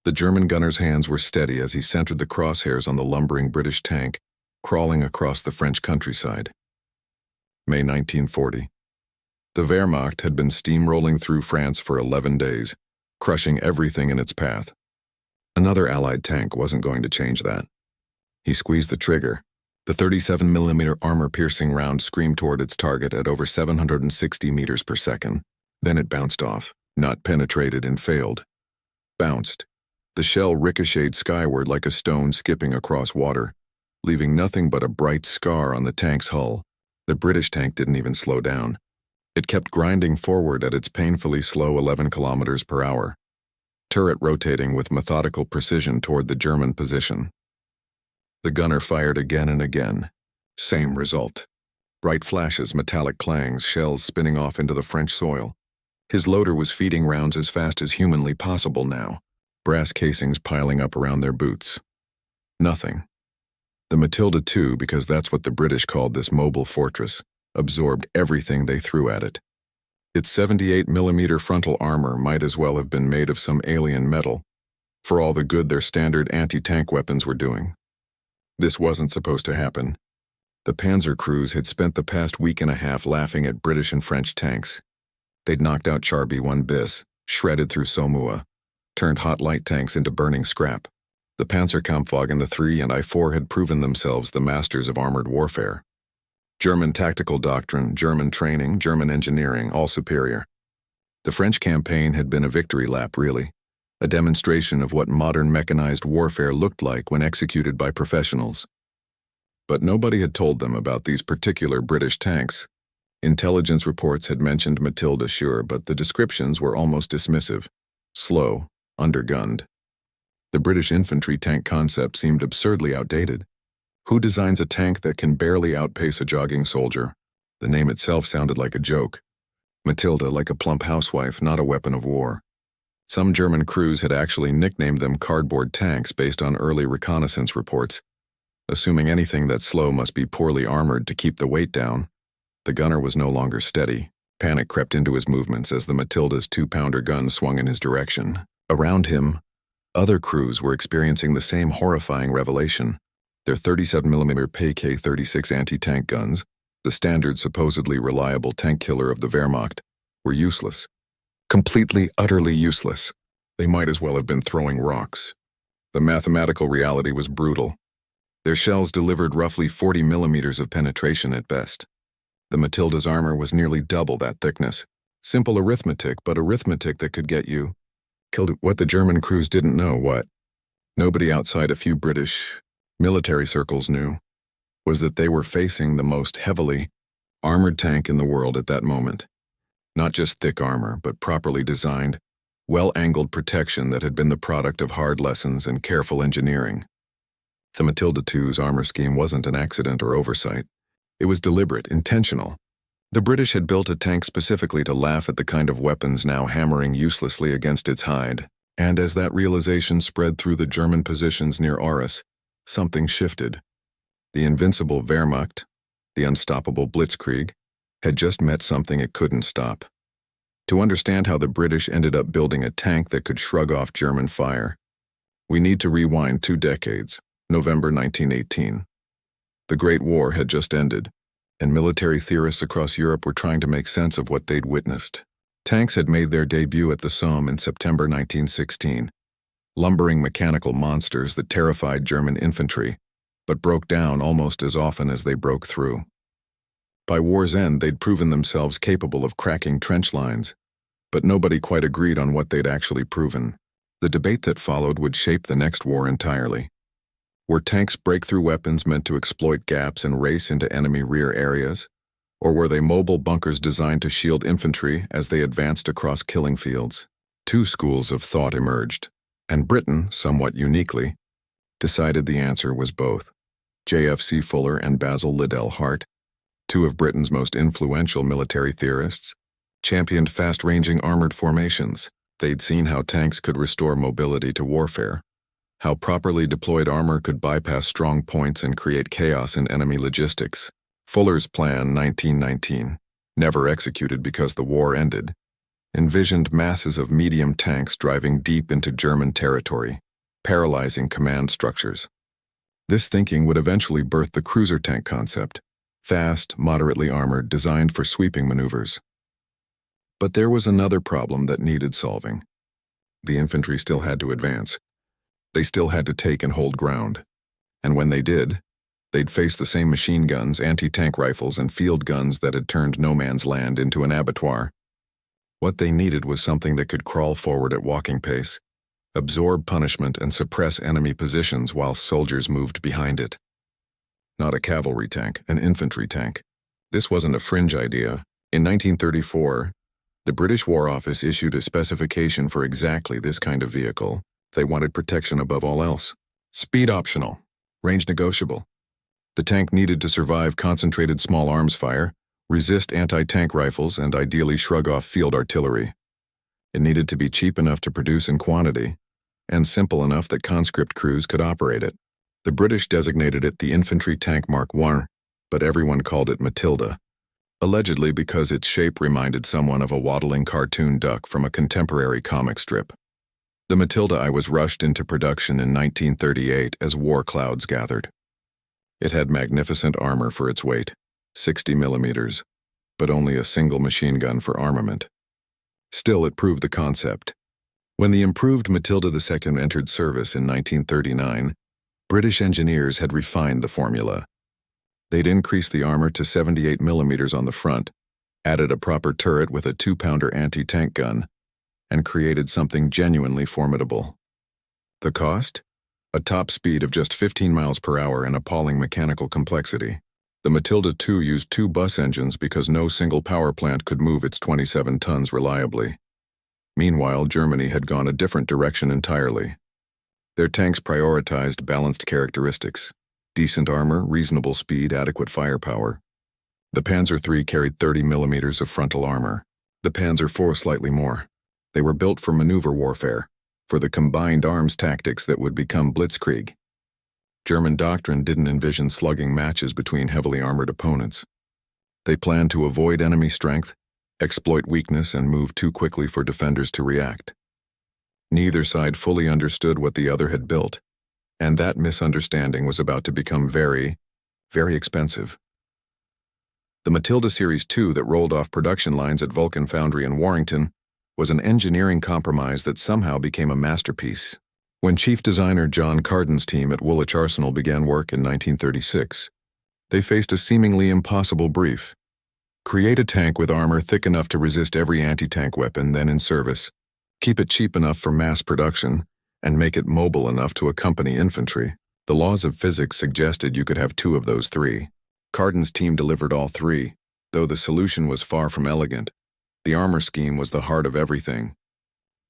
The German gunner's hands were steady as he centered the crosshairs on the lumbering British tank, crawling across the French countryside. May 1940. The Wehrmacht had been steamrolling through France for 11 days, crushing everything in its path. Another Allied tank wasn't going to change that. He squeezed the trigger. The 37mm armor-piercing round screamed toward its target at over 760 meters per second. Then it bounced off, not penetrated and failed. Bounced. The shell ricocheted skyward like a stone skipping across water, leaving nothing but a bright scar on the tank's hull. The British tank didn't even slow down. It kept grinding forward at its painfully slow 11 kilometers per hour, turret rotating with methodical precision toward the German position. The gunner fired again and again. Same result. Bright flashes, metallic clangs, shells spinning off into the French soil. His loader was feeding rounds as fast as humanly possible now, brass casings piling up around their boots. Nothing. The Matilda II, because that's what the British called this mobile fortress, absorbed everything they threw at it. Its 78mm frontal armor might as well have been made of some alien metal, for all the good their standard anti-tank weapons were doing. This wasn't supposed to happen. The Panzer crews had spent the past week and a half laughing at British and French tanks. They'd knocked out Char B-1 bis, shredded through Saumur, turned hot light tanks into burning scrap. The Panzerkampfwagen the 3 and I-4 had proven themselves the masters of armored warfare. German tactical doctrine, German training, German engineering, all superior. The French campaign had been a victory lap, really, a demonstration of what modern mechanized warfare looked like when executed by professionals. But nobody had told them about these particular British tanks. Intelligence reports had mentioned Matilda, sure, but the descriptions were almost dismissive. Slow, undergunned. The British infantry tank concept seemed absurdly outdated. Who designs a tank that can barely outpace a jogging soldier? The name itself sounded like a joke. Matilda, like a plump housewife, not a weapon of war. Some German crews had actually nicknamed them cardboard tanks based on early reconnaissance reports. Assuming anything that slow must be poorly armored to keep the weight down. The gunner was no longer steady. Panic crept into his movements as the Matilda's 2-pounder gun swung in his direction. Around him, other crews were experiencing the same horrifying revelation. Their 37mm PK-36 anti-tank guns, the standard supposedly reliable tank killer of the Wehrmacht, were useless. Completely, utterly useless. They might as well have been throwing rocks. The mathematical reality was brutal. Their shells delivered roughly 40 millimeters of penetration at best. The Matilda's armor was nearly double that thickness. Simple arithmetic, but arithmetic that could get you killed. What the German crews didn't know, what nobody outside a few British military circles knew, was that they were facing the most heavily armored tank in the world at that moment. Not just thick armor, but properly designed, well-angled protection that had been the product of hard lessons and careful engineering. The Matilda II's armor scheme wasn't an accident or oversight. It was deliberate, intentional. The British had built a tank specifically to laugh at the kind of weapons now hammering uselessly against its hide. And as that realization spread through the German positions near Arras, something shifted. The invincible Wehrmacht, the unstoppable Blitzkrieg, had just met something it couldn't stop. To understand how the British ended up building a tank that could shrug off German fire, we need to rewind 2 decades. November 1918. The Great War had just ended, and military theorists across Europe were trying to make sense of what they'd witnessed. Tanks had made their debut at the Somme in September 1916, lumbering mechanical monsters that terrified German infantry, but broke down almost as often as they broke through. By war's end, they'd proven themselves capable of cracking trench lines, but nobody quite agreed on what they'd actually proven. The debate that followed would shape the next war entirely. Were tanks breakthrough weapons meant to exploit gaps and race into enemy rear areas? Or were they mobile bunkers designed to shield infantry as they advanced across killing fields? 2 schools of thought emerged, and Britain, somewhat uniquely, decided the answer was both. J.F.C. Fuller and Basil Liddell Hart, 2 of Britain's most influential military theorists, championed fast-ranging armored formations. They'd seen how tanks could restore mobility to warfare, how properly deployed armor could bypass strong points and create chaos in enemy logistics. Fuller's Plan 1919, never executed because the war ended, envisioned masses of medium tanks driving deep into German territory, paralyzing command structures. This thinking would eventually birth the cruiser tank concept, fast, moderately armored, designed for sweeping maneuvers. But there was another problem that needed solving. The infantry still had to advance. They still had to take and hold ground. And when they did, they'd face the same machine guns, anti-tank rifles, and field guns that had turned no man's land into an abattoir. What they needed was something that could crawl forward at walking pace, absorb punishment, and suppress enemy positions while soldiers moved behind it. Not a cavalry tank, an infantry tank. This wasn't a fringe idea. In 1934, the British War Office issued a specification for exactly this kind of vehicle. They wanted protection above all else. Speed optional, range negotiable. The tank needed to survive concentrated small arms fire, resist anti-tank rifles, and ideally shrug off field artillery. It needed to be cheap enough to produce in quantity, and simple enough that conscript crews could operate it. The British designated it the Infantry Tank Mark I, but everyone called it Matilda, allegedly because its shape reminded someone of a waddling cartoon duck from a contemporary comic strip. The Matilda I was rushed into production in 1938 as war clouds gathered. It had magnificent armor for its weight, 60 millimeters, but only a single machine gun for armament. Still, it proved the concept. When the improved Matilda II entered service in 1939, British engineers had refined the formula. They'd increased the armor to 78 millimeters on the front, added a proper turret with a 2-pounder anti-tank gun, and created something genuinely formidable. The cost? A top speed of just 15 miles per hour and appalling mechanical complexity. The Matilda II used 2 bus engines because no single power plant could move its 27 tons reliably. Meanwhile, Germany had gone a different direction entirely. Their tanks prioritized balanced characteristics: decent armor, reasonable speed, adequate firepower. The Panzer III carried 30 millimeters of frontal armor. The Panzer IV slightly more. They were built for maneuver warfare, for the combined arms tactics that would become Blitzkrieg. German doctrine didn't envision slugging matches between heavily armored opponents. They planned to avoid enemy strength, exploit weakness, and move too quickly for defenders to react. Neither side fully understood what the other had built, and that misunderstanding was about to become very, very expensive. The Matilda Series II that rolled off production lines at Vulcan Foundry in Warrington was an engineering compromise that somehow became a masterpiece. When chief designer John Carden's team at Woolwich Arsenal began work in 1936, they faced a seemingly impossible brief. Create a tank with armor thick enough to resist every anti-tank weapon then in service, keep it cheap enough for mass production, and make it mobile enough to accompany infantry. The laws of physics suggested you could have 2 of those 3. Carden's team delivered all 3, though the solution was far from elegant. The armor scheme was the heart of everything.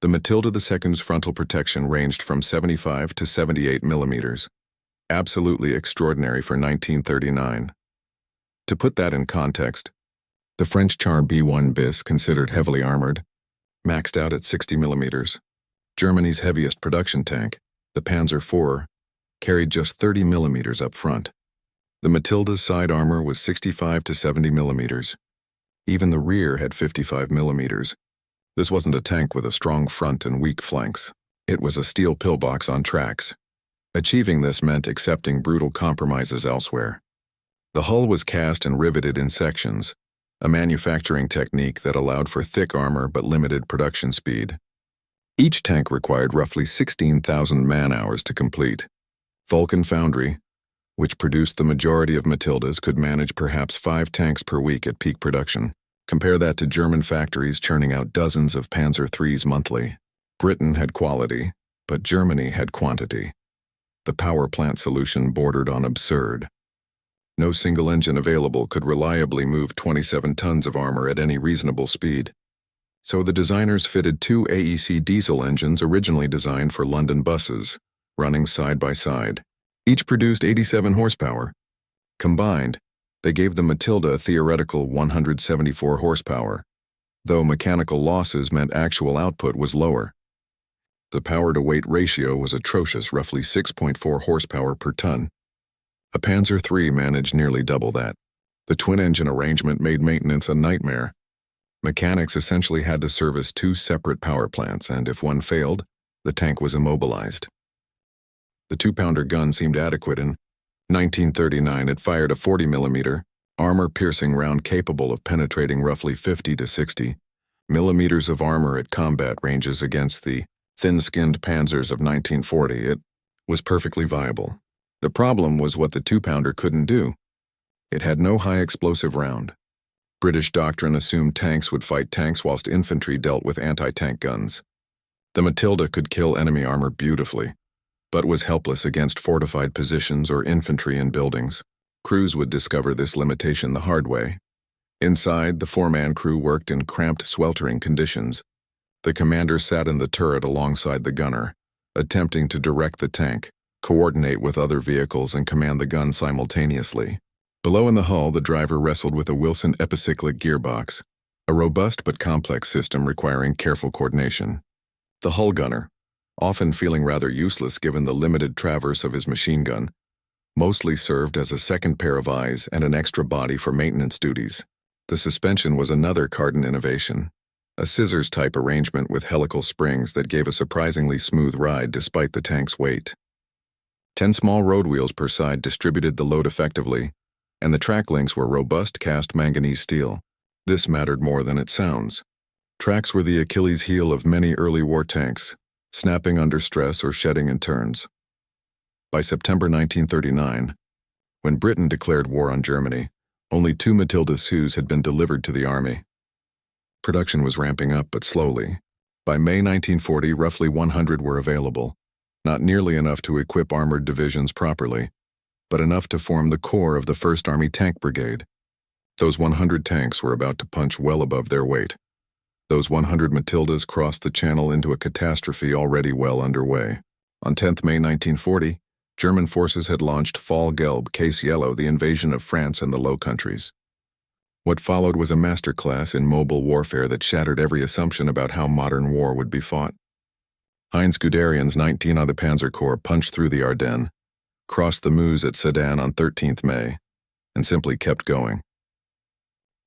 The Matilda II's frontal protection ranged from 75 to 78 millimeters. Absolutely extraordinary for 1939. To put that in context, the French Char B1 bis, considered heavily armored, maxed out at 60 millimeters. Germany's heaviest production tank, the Panzer IV, carried just 30 millimeters up front. The Matilda's side armor was 65 to 70 millimeters. Even the rear had 55 millimeters. This wasn't a tank with a strong front and weak flanks. It was a steel pillbox on tracks. Achieving this meant accepting brutal compromises elsewhere. The hull was cast and riveted in sections, a manufacturing technique that allowed for thick armor but limited production speed. Each tank required roughly 16,000 man-hours to complete. Vulcan Foundry, which produced the majority of Matildas, could manage perhaps 5 tanks per week at peak production. Compare that to German factories churning out dozens of Panzer IIIs monthly. Britain had quality, but Germany had quantity. The power plant solution bordered on absurd. No single engine available could reliably move 27 tons of armor at any reasonable speed. So the designers fitted 2 AEC diesel engines originally designed for London buses, running side by side. Each produced 87 horsepower. Combined, they gave the Matilda a theoretical 174 horsepower, though mechanical losses meant actual output was lower. The power-to-weight ratio was atrocious, roughly 6.4 horsepower per ton. A Panzer III managed nearly double that. The twin-engine arrangement made maintenance a nightmare. Mechanics essentially had to service two separate power plants, and if one failed, the tank was immobilized. The 2-pounder gun seemed adequate. In 1939, it fired a 40mm, armor-piercing round capable of penetrating roughly 50 to 60 millimeters of armor at combat ranges against the thin-skinned panzers of 1940. It was perfectly viable. The problem was what the 2-pounder couldn't do. It had no high-explosive round. British doctrine assumed tanks would fight tanks whilst infantry dealt with anti-tank guns. The Matilda could kill enemy armor beautifully, but was helpless against fortified positions or infantry in buildings. Crews would discover this limitation the hard way. Inside, the 4-man crew worked in cramped, sweltering conditions. The commander sat in the turret alongside the gunner, attempting to direct the tank, coordinate with other vehicles, and command the gun simultaneously. Below in the hull, the driver wrestled with a Wilson epicyclic gearbox, a robust but complex system requiring careful coordination. The hull gunner, often feeling rather useless given the limited traverse of his machine gun, mostly served as a second pair of eyes and an extra body for maintenance duties. The suspension was another Carden innovation, a scissors-type arrangement with helical springs that gave a surprisingly smooth ride despite the tank's weight. 10 small road wheels per side distributed the load effectively, and the track links were robust cast manganese steel. This mattered more than it sounds. Tracks were the Achilles heel of many early war tanks, snapping under stress or shedding in turns. By September 1939, when Britain declared war on Germany, only 2 Matilda IIs had been delivered to the army. Production was ramping up, but slowly. By May 1940, roughly 100 were available, not nearly enough to equip armored divisions properly, but enough to form the core of the 1st Army Tank Brigade. Those 100 tanks were about to punch well above their weight. Those 100 Matildas crossed the Channel into a catastrophe already well underway. On 10th May 1940, German forces had launched Fall Gelb, Case Yellow, the invasion of France and the Low Countries. What followed was a masterclass in mobile warfare that shattered every assumption about how modern war would be fought. Heinz Guderian's 19th Panzer Corps punched through the Ardennes, crossed the Meuse at Sedan on 13th May, and simply kept going.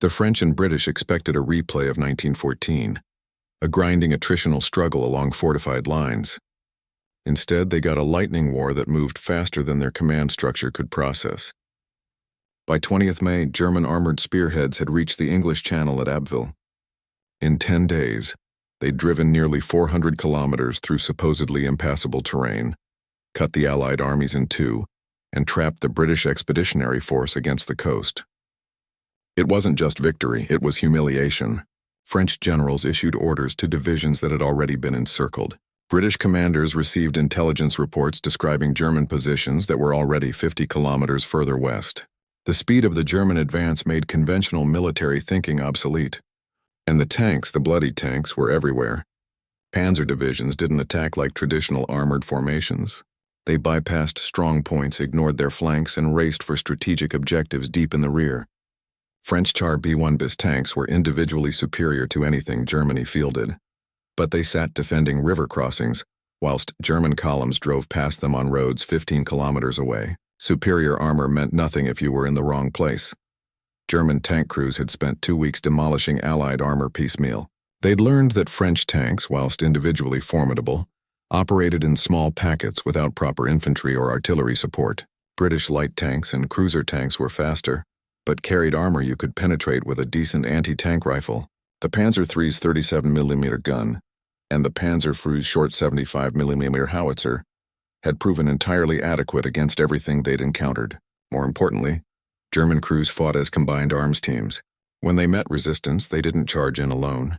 The French and British expected a replay of 1914, a grinding attritional struggle along fortified lines. Instead, they got a lightning war that moved faster than their command structure could process. By 20th May, German armored spearheads had reached the English Channel at Abbeville. In 10 days, they'd driven nearly 400 kilometers through supposedly impassable terrain, cut the Allied armies in two, and trapped the British Expeditionary Force against the coast. It wasn't just victory, it was humiliation. French generals issued orders to divisions that had already been encircled. British commanders received intelligence reports describing German positions that were already 50 kilometers further west. The speed of the German advance made conventional military thinking obsolete. And the tanks, the bloody tanks, were everywhere. Panzer divisions didn't attack like traditional armored formations. They bypassed strong points, ignored their flanks, and raced for strategic objectives deep in the rear. French Char B-1 bis tanks were individually superior to anything Germany fielded, but they sat defending river crossings, whilst German columns drove past them on roads 15 kilometers away. Superior armor meant nothing if you were in the wrong place. German tank crews had spent 2 weeks demolishing Allied armor piecemeal. They'd learned that French tanks, whilst individually formidable, operated in small packets without proper infantry or artillery support. British light tanks and cruiser tanks were faster, but carried armor you could penetrate with a decent anti-tank rifle. The Panzer III's 37mm gun and the Panzerfreu's short 75mm howitzer had proven entirely adequate against everything they'd encountered. More importantly, German crews fought as combined arms teams. When they met resistance, they didn't charge in alone.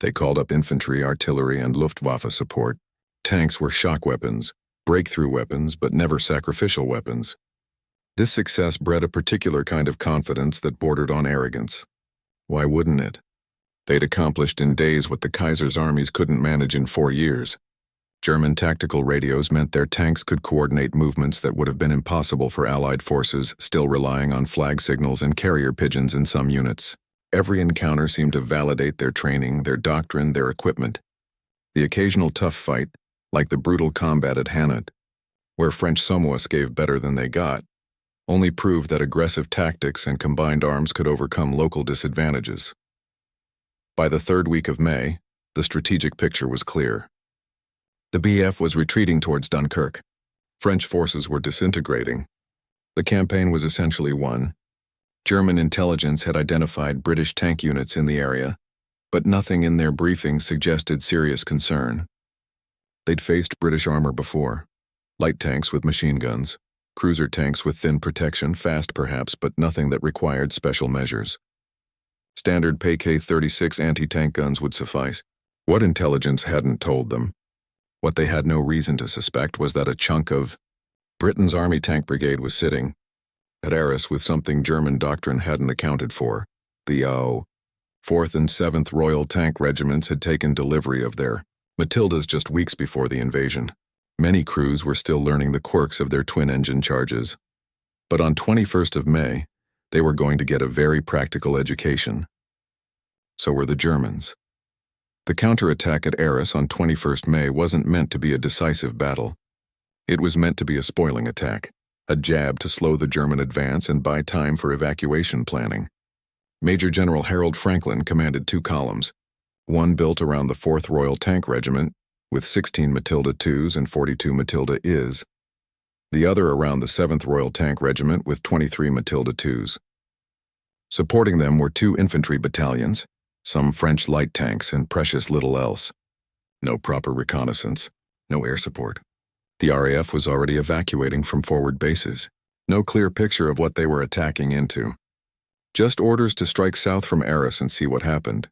They called up infantry, artillery, and Luftwaffe support. Tanks were shock weapons, breakthrough weapons, but never sacrificial weapons. This success bred a particular kind of confidence that bordered on arrogance. Why wouldn't it? They'd accomplished in days what the Kaiser's armies couldn't manage in 4 years. German tactical radios meant their tanks could coordinate movements that would have been impossible for Allied forces, still relying on flag signals and carrier pigeons in some units. Every encounter seemed to validate their training, their doctrine, their equipment. The occasional tough fight, like the brutal combat at Hanot, where French Somois gave better than they got, only proved that aggressive tactics and combined arms could overcome local disadvantages. By the third week of May, the strategic picture was clear. The BF was retreating towards Dunkirk. French forces were disintegrating. The campaign was essentially won. German intelligence had identified British tank units in the area, but nothing in their briefings suggested serious concern. They'd faced British armor before. Light tanks with machine guns, cruiser tanks with thin protection, fast perhaps, but nothing that required special measures. Standard PK-36 anti-tank guns would suffice. What intelligence hadn't told them? What they had no reason to suspect was that a chunk of Britain's Army Tank Brigade was sitting at Arras with something German doctrine hadn't accounted for. The 4th and 7th Royal Tank Regiments had taken delivery of their Matildas just weeks before the invasion. Many crews were still learning the quirks of their twin-engine charges. But on 21st of May, they were going to get a very practical education. So were the Germans. The counterattack at Arras on 21st May wasn't meant to be a decisive battle. It was meant to be a spoiling attack, a jab to slow the German advance and buy time for evacuation planning. Major General Harold Franklin commanded 2 columns, one built around the 4th Royal Tank Regiment, with 16 Matilda IIs and 42 Matilda Is, the other around the 7th Royal Tank Regiment with 23 Matilda IIs. Supporting them were 2 infantry battalions, some French light tanks, and precious little else. No proper reconnaissance, no air support. The RAF was already evacuating from forward bases. No clear picture of what they were attacking into. Just orders to strike south from Arras and see what happened.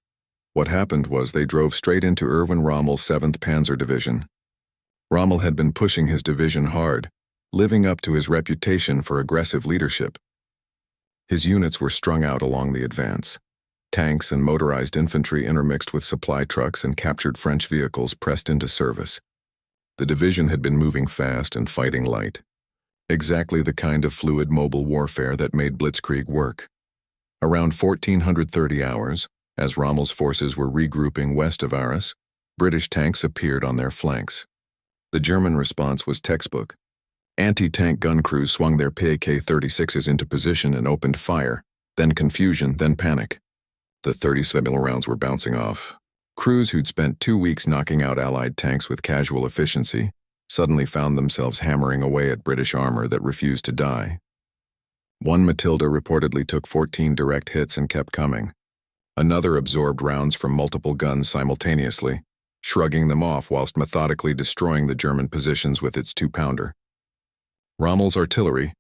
What happened was they drove straight into Erwin Rommel's 7th Panzer Division. Rommel had been pushing his division hard, living up to his reputation for aggressive leadership. His units were strung out along the advance. Tanks and motorized infantry intermixed with supply trucks and captured French vehicles pressed into service. The division had been moving fast and fighting light. Exactly the kind of fluid mobile warfare that made Blitzkrieg work. Around 1430 hours, as Rommel's forces were regrouping west of Arras, British tanks appeared on their flanks. The German response was textbook. Anti-tank gun crews swung their PK-36s into position and opened fire, then confusion, then panic. The 37 rounds were bouncing off. Crews who'd spent 2 weeks knocking out Allied tanks with casual efficiency suddenly found themselves hammering away at British armor that refused to die. One Matilda reportedly took 14 direct hits and kept coming. Another absorbed rounds from multiple guns simultaneously, shrugging them off whilst methodically destroying the German positions with its 2-pounder. Rommel's artillery,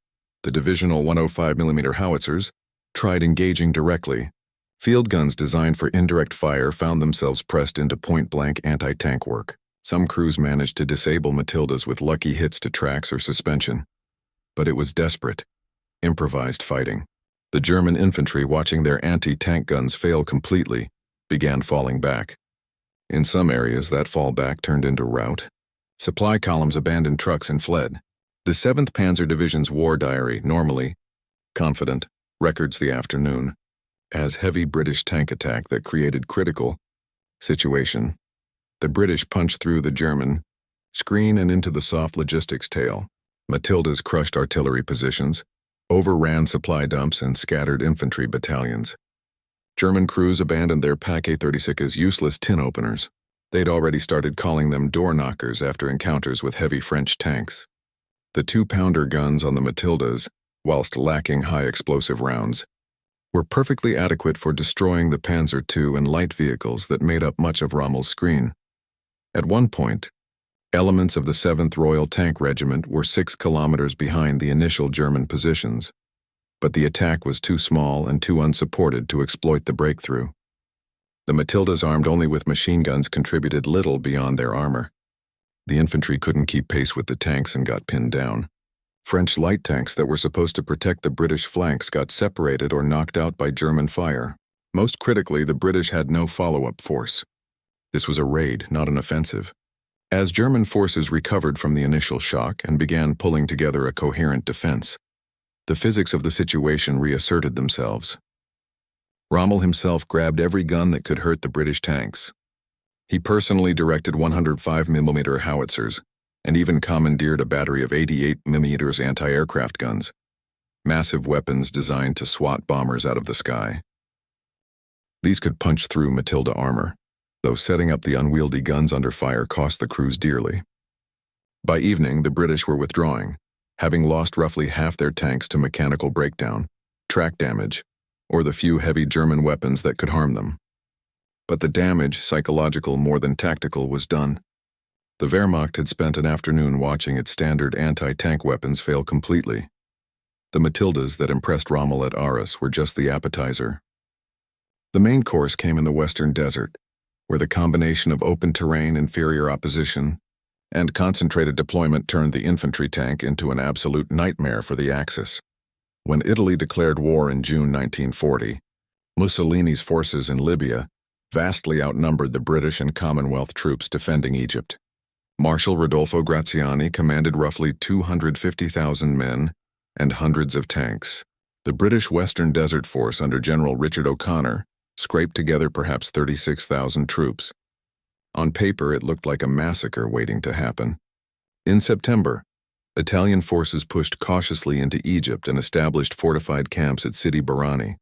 the divisional 105mm howitzers, tried engaging directly. Field guns designed for indirect fire found themselves pressed into point-blank anti-tank work. Some crews managed to disable Matildas with lucky hits to tracks or suspension. But it was desperate, improvised fighting. The German infantry, watching their anti-tank guns fail completely, began falling back. In some areas, that fallback turned into rout. Supply columns abandoned trucks and fled. The 7th Panzer Division's war diary, normally confident, records the afternoon as heavy British tank attack that created critical situation. The British punched through the German screen and into the soft logistics tail. Matildas crushed artillery positions, overran supply dumps, and scattered infantry battalions. German crews abandoned their PK-36 as useless tin openers. They'd already started calling them door knockers after encounters with heavy French tanks. The 2-pounder guns on the Matildas, whilst lacking high explosive rounds, were perfectly adequate for destroying the Panzer II and light vehicles that made up much of Rommel's screen. At one point, elements of the 7th Royal Tank Regiment were 6 kilometers behind the initial German positions, but the attack was too small and too unsupported to exploit the breakthrough. The Matildas, armed only with machine guns, contributed little beyond their armor. The infantry couldn't keep pace with the tanks and got pinned down. French light tanks that were supposed to protect the British flanks got separated or knocked out by German fire. Most critically, the British had no follow-up force. This was a raid, not an offensive. As German forces recovered from the initial shock and began pulling together a coherent defense, the physics of the situation reasserted themselves. Rommel himself grabbed every gun that could hurt the British tanks. He personally directed 105mm howitzers, and even commandeered a battery of 88mm anti-aircraft guns, massive weapons designed to swat bombers out of the sky. These could punch through Matilda armor, though setting up the unwieldy guns under fire cost the crews dearly. By evening, the British were withdrawing, having lost roughly half their tanks to mechanical breakdown, track damage, or the few heavy German weapons that could harm them. But the damage, psychological more than tactical, was done. The Wehrmacht had spent an afternoon watching its standard anti-tank weapons fail completely. The Matildas that impressed Rommel at Arras were just the appetizer. The main course came in the western desert, where the combination of open terrain, inferior opposition, and concentrated deployment turned the infantry tank into an absolute nightmare for the Axis. When Italy declared war in June 1940, Mussolini's forces in Libya vastly outnumbered the British and Commonwealth troops defending Egypt. Marshal Rodolfo Graziani commanded roughly 250,000 men and hundreds of tanks. The British Western Desert Force under General Richard O'Connor scraped together perhaps 36,000 troops. On paper, it looked like a massacre waiting to happen. In September, Italian forces pushed cautiously into Egypt and established fortified camps at Sidi Barrani.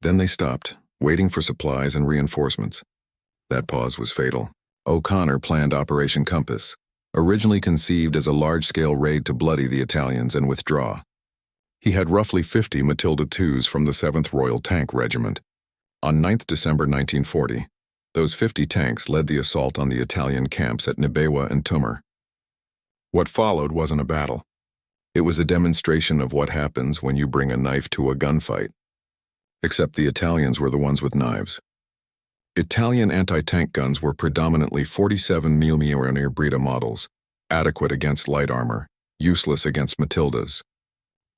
Then they stopped, waiting for supplies and reinforcements. That pause was fatal. O'Connor planned Operation Compass, originally conceived as a large-scale raid to bloody the Italians and withdraw. He had roughly 50 Matilda IIs from the 7th Royal Tank Regiment. On 9th December 1940, those 50 tanks led the assault on the Italian camps at Nibewa and Tumur. What followed wasn't a battle. It was a demonstration of what happens when you bring a knife to a gunfight. Except the Italians were the ones with knives. Italian anti-tank guns were predominantly 47mm Breda models, adequate against light armor, useless against Matildas.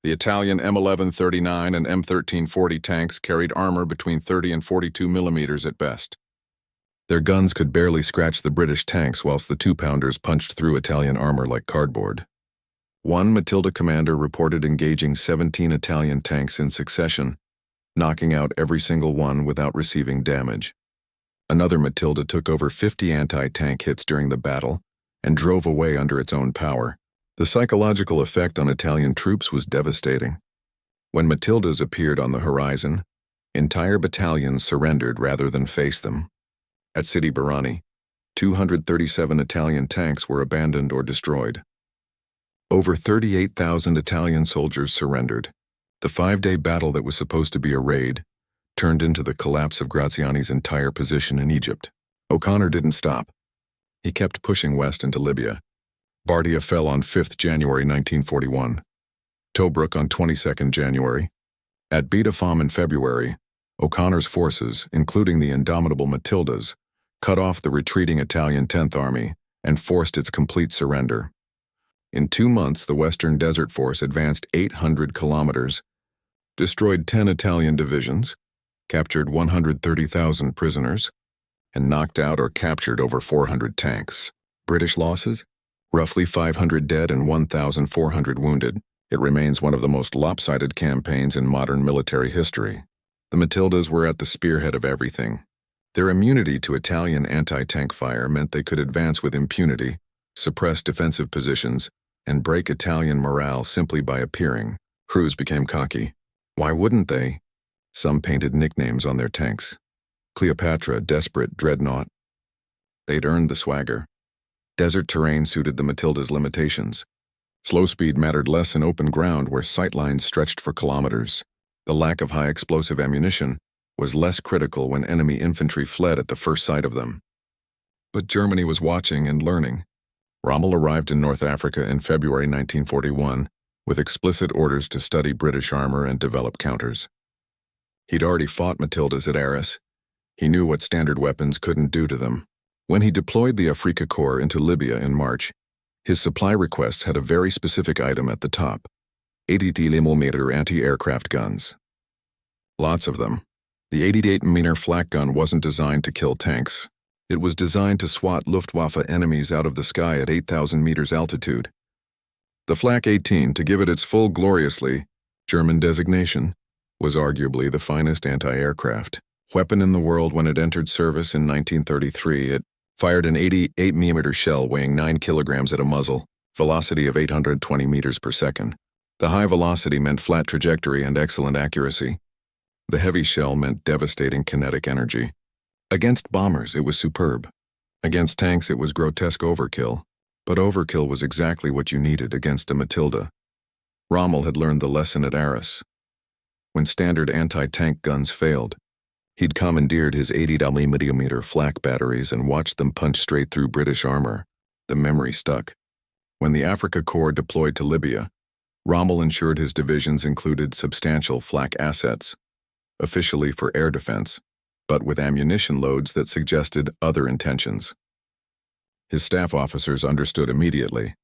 The Italian M1139 and M1340 tanks carried armor between 30 and 42mm at best. Their guns could barely scratch the British tanks whilst the 2-pounders punched through Italian armor like cardboard. One Matilda commander reported engaging 17 Italian tanks in succession, knocking out every single one without receiving damage. Another Matilda took over 50 anti-tank hits during the battle and drove away under its own power. The psychological effect on Italian troops was devastating. When Matildas appeared on the horizon, entire battalions surrendered rather than face them. At Sidi Barrani, 237 Italian tanks were abandoned or destroyed. Over 38,000 Italian soldiers surrendered. The 5-day battle that was supposed to be a raid turned into the collapse of Graziani's entire position in Egypt. O'Connor didn't stop. He kept pushing west into Libya. Bardia fell on 5th January 1941. Tobruk on 22nd January. At Beit Afam in February, O'Connor's forces, including the indomitable Matildas, cut off the retreating Italian 10th Army and forced its complete surrender. In 2 months, the Western Desert Force advanced 800 kilometers, destroyed 10 Italian divisions, captured 130,000 prisoners, and knocked out or captured over 400 tanks. British losses? Roughly 500 dead and 1,400 wounded. It remains one of the most lopsided campaigns in modern military history. The Matildas were at the spearhead of everything. Their immunity to Italian anti-tank fire meant they could advance with impunity, suppress defensive positions, and break Italian morale simply by appearing. Crews became cocky. Why wouldn't they? Some painted nicknames on their tanks. Cleopatra, Desperate, Dreadnought. They'd earned the swagger. Desert terrain suited the Matilda's limitations. Slow speed mattered less in open ground where sight lines stretched for kilometers. The lack of high explosive ammunition was less critical when enemy infantry fled at the first sight of them. But Germany was watching and learning. Rommel arrived in North Africa in February 1941 with explicit orders to study British armor and develop counters. He'd already fought Matildas at Arras. He knew what standard weapons couldn't do to them. When he deployed the Afrika Korps into Libya in March, his supply requests had a very specific item at the top: 88mm anti-aircraft guns. Lots of them. The 88mm flak gun wasn't designed to kill tanks. It was designed to swat Luftwaffe enemies out of the sky at 8,000 meters altitude. The Flak 18, to give it its full gloriously German designation, was arguably the finest anti-aircraft weapon in the world. When it entered service in 1933, it fired an 88mm shell weighing 9 kilograms at a muzzle, velocity of 820 meters per second. The high velocity meant flat trajectory and excellent accuracy. The heavy shell meant devastating kinetic energy. Against bombers, it was superb. Against tanks, it was grotesque overkill. But overkill was exactly what you needed against a Matilda. Rommel had learned the lesson at Arras. When standard anti-tank guns failed, he'd commandeered his 80mm flak batteries and watched them punch straight through British armor. The memory stuck. When the Africa Corps deployed to Libya, Rommel ensured his divisions included substantial flak assets, officially for air defense, but with ammunition loads that suggested other intentions. His staff officers understood immediately.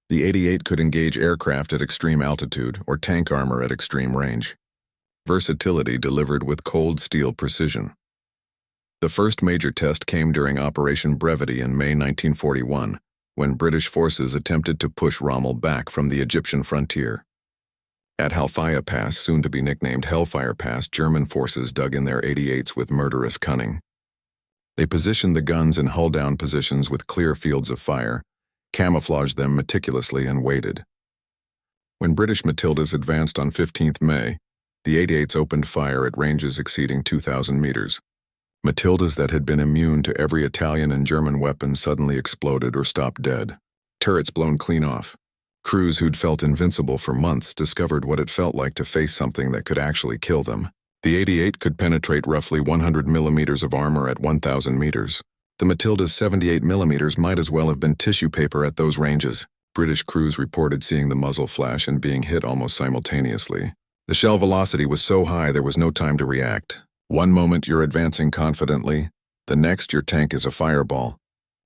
The 88 could engage aircraft at extreme altitude or tank armor at extreme range. Versatility delivered with cold steel precision. The first major test came during Operation Brevity in May 1941, when British forces attempted to push Rommel back from the Egyptian frontier. At Halfaya Pass, soon to be nicknamed Hellfire Pass, German forces dug in their 88s with murderous cunning. They positioned the guns in hull-down positions with clear fields of fire, camouflaged them meticulously, and waited. When British Matildas advanced on 15th May, the 88s opened fire at ranges exceeding 2,000 meters. Matildas that had been immune to every Italian and German weapon suddenly exploded or stopped dead. Turrets blown clean off. Crews who'd felt invincible for months discovered what it felt like to face something that could actually kill them. The 88 could penetrate roughly 100 millimeters of armor at 1,000 meters. The Matilda's 78 millimeters might as well have been tissue paper at those ranges. British crews reported seeing the muzzle flash and being hit almost simultaneously. The shell velocity was so high there was no time to react. One moment you're advancing confidently, the next your tank is a fireball.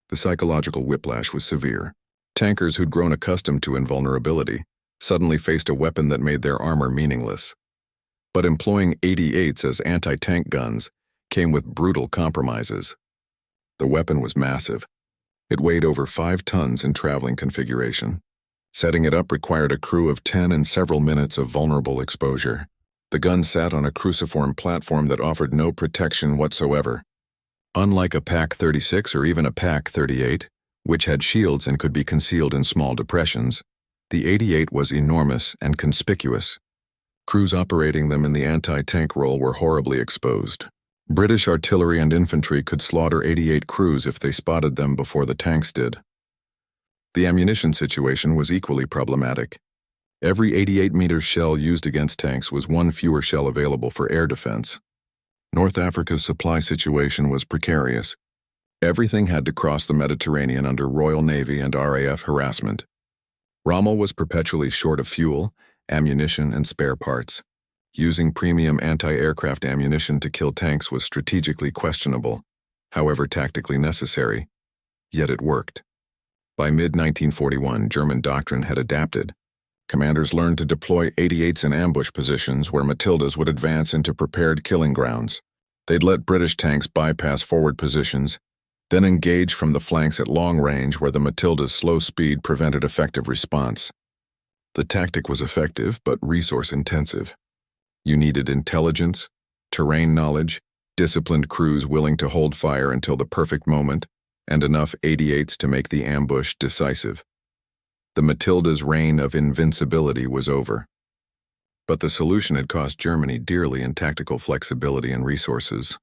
The psychological whiplash was severe. Tankers who'd grown accustomed to invulnerability suddenly faced a weapon that made their armor meaningless. But employing 88s as anti-tank guns came with brutal compromises. The weapon was massive. It weighed over 5 tons in traveling configuration. Setting it up required a crew of 10 and several minutes of vulnerable exposure. The gun sat on a cruciform platform that offered no protection whatsoever. Unlike a PaK-36 or even a PaK-38, which had shields and could be concealed in small depressions, the 88 was enormous and conspicuous. Crews operating them in the anti-tank role were horribly exposed. British artillery and infantry could slaughter 88 crews if they spotted them before the tanks did. The ammunition situation was equally problematic. Every 88-meter shell used against tanks was one fewer shell available for air defense. North Africa's supply situation was precarious. Everything had to cross the Mediterranean under Royal Navy and RAF harassment. Rommel was perpetually short of fuel, ammunition, and spare parts. Using premium anti-aircraft ammunition to kill tanks was strategically questionable, however tactically necessary. Yet it worked. By mid-1941, German doctrine had adapted. Commanders learned to deploy 88s in ambush positions where Matildas would advance into prepared killing grounds. They'd let British tanks bypass forward positions, then engage from the flanks at long range where the Matilda's slow speed prevented effective response. The tactic was effective but resource-intensive. You needed intelligence, terrain knowledge, disciplined crews willing to hold fire until the perfect moment, and enough 88s to make the ambush decisive. The Matilda's reign of invincibility was over. But the solution had cost Germany dearly in tactical flexibility and resources.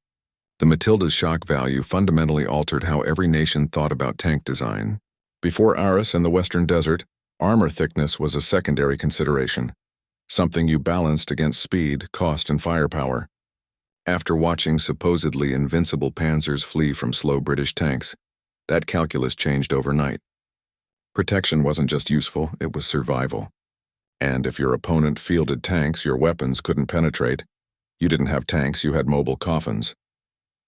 The Matilda's shock value fundamentally altered how every nation thought about tank design. Before Arras and the Western Desert, armor thickness was a secondary consideration, something you balanced against speed, cost, and firepower. After watching supposedly invincible panzers flee from slow British tanks, that calculus changed overnight. Protection wasn't just useful, it was survival. And if your opponent fielded tanks your weapons couldn't penetrate, you didn't have tanks, you had mobile coffins.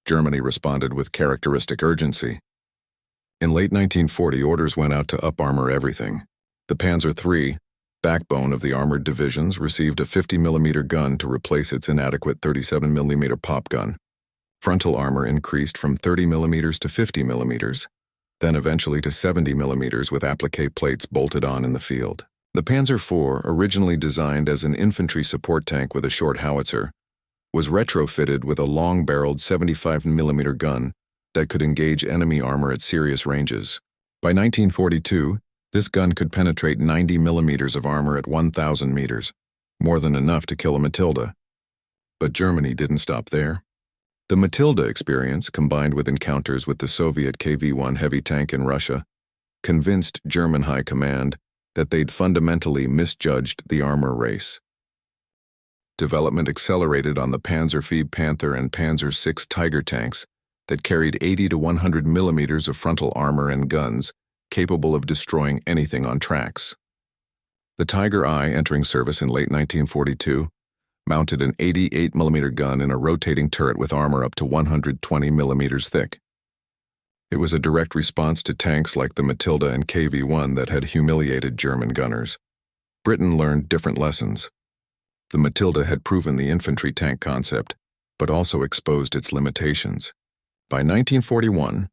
Germany responded with characteristic urgency. In late 1940, orders went out to up-armor everything. The Panzer III, backbone of the armored divisions, received a 50mm gun to replace its inadequate 37mm pop gun. Frontal armor increased from 30mm to 50mm, then eventually to 70mm with applique plates bolted on in the field. The Panzer IV, originally designed as an infantry support tank with a short howitzer, was retrofitted with a long-barreled 75mm gun that could engage enemy armor at serious ranges. By 1942, this gun could penetrate 90mm of armor at 1,000 meters, more than enough to kill a Matilda. But Germany didn't stop there. The Matilda experience, combined with encounters with the Soviet KV-1 heavy tank in Russia, convinced German high command that they'd fundamentally misjudged the armor race. Development accelerated on the Panzer IV Panther and Panzer VI Tiger tanks that carried 80 to 100 millimeters of frontal armor and guns capable of destroying anything on tracks. The Tiger I, entering service in late 1942, mounted an 88mm gun in a rotating turret with armor up to 120 millimeters thick. It was a direct response to tanks like the Matilda and KV-1 that had humiliated German gunners. Britain learned different lessons. The Matilda had proven the infantry tank concept, but also exposed its limitations. By 1941,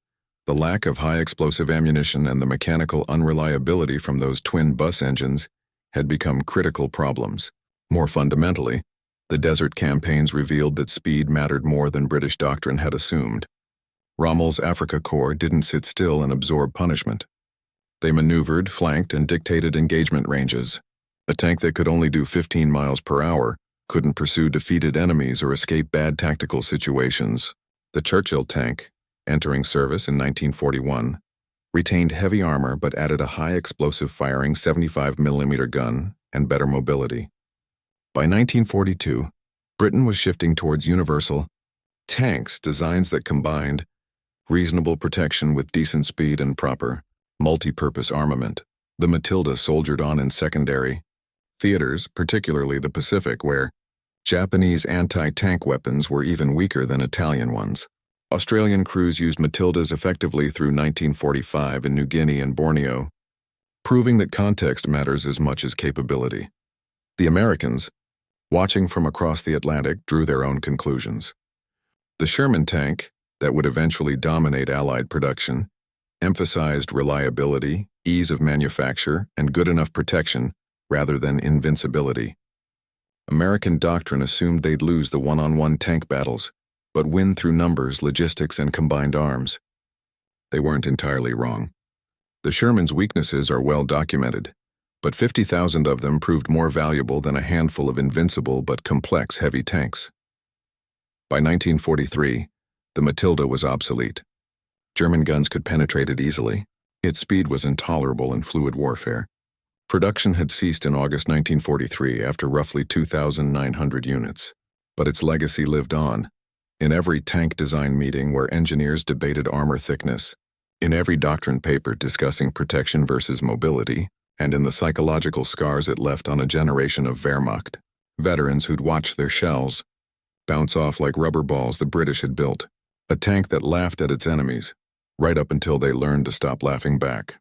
the lack of high-explosive ammunition and the mechanical unreliability from those twin bus engines had become critical problems. More fundamentally, the desert campaigns revealed that speed mattered more than British doctrine had assumed. Rommel's Afrika Korps didn't sit still and absorb punishment. They maneuvered, flanked, and dictated engagement ranges. A tank that could only do 15 miles per hour couldn't pursue defeated enemies or escape bad tactical situations. The Churchill tank, entering service in 1941, retained heavy armor but added a high-explosive firing 75mm gun and better mobility. By 1942, Britain was shifting towards universal tanks, designs that combined reasonable protection with decent speed and proper, multi-purpose armament. The Matilda soldiered on in secondary theaters, particularly the Pacific, where Japanese anti-tank weapons were even weaker than Italian ones. Australian crews used Matildas effectively through 1945 in New Guinea and Borneo, proving that context matters as much as capability. The Americans, watching from across the Atlantic, drew their own conclusions. The Sherman tank, that would eventually dominate Allied production, emphasized reliability, ease of manufacture, and good enough protection rather than invincibility. American doctrine assumed they'd lose the one-on-one tank battles, but win through numbers, logistics, and combined arms. They weren't entirely wrong. The Sherman's weaknesses are well documented, but 50,000 of them proved more valuable than a handful of invincible but complex heavy tanks. By 1943, the Matilda was obsolete. German guns could penetrate it easily. Its speed was intolerable in fluid warfare. Production had ceased in August 1943 after roughly 2,900 units, but its legacy lived on. In every tank design meeting where engineers debated armor thickness, in every doctrine paper discussing protection versus mobility, and in the psychological scars it left on a generation of Wehrmacht veterans who'd watched their shells bounce off like rubber balls the British had built, a tank that laughed at its enemies, right up until they learned to stop laughing back.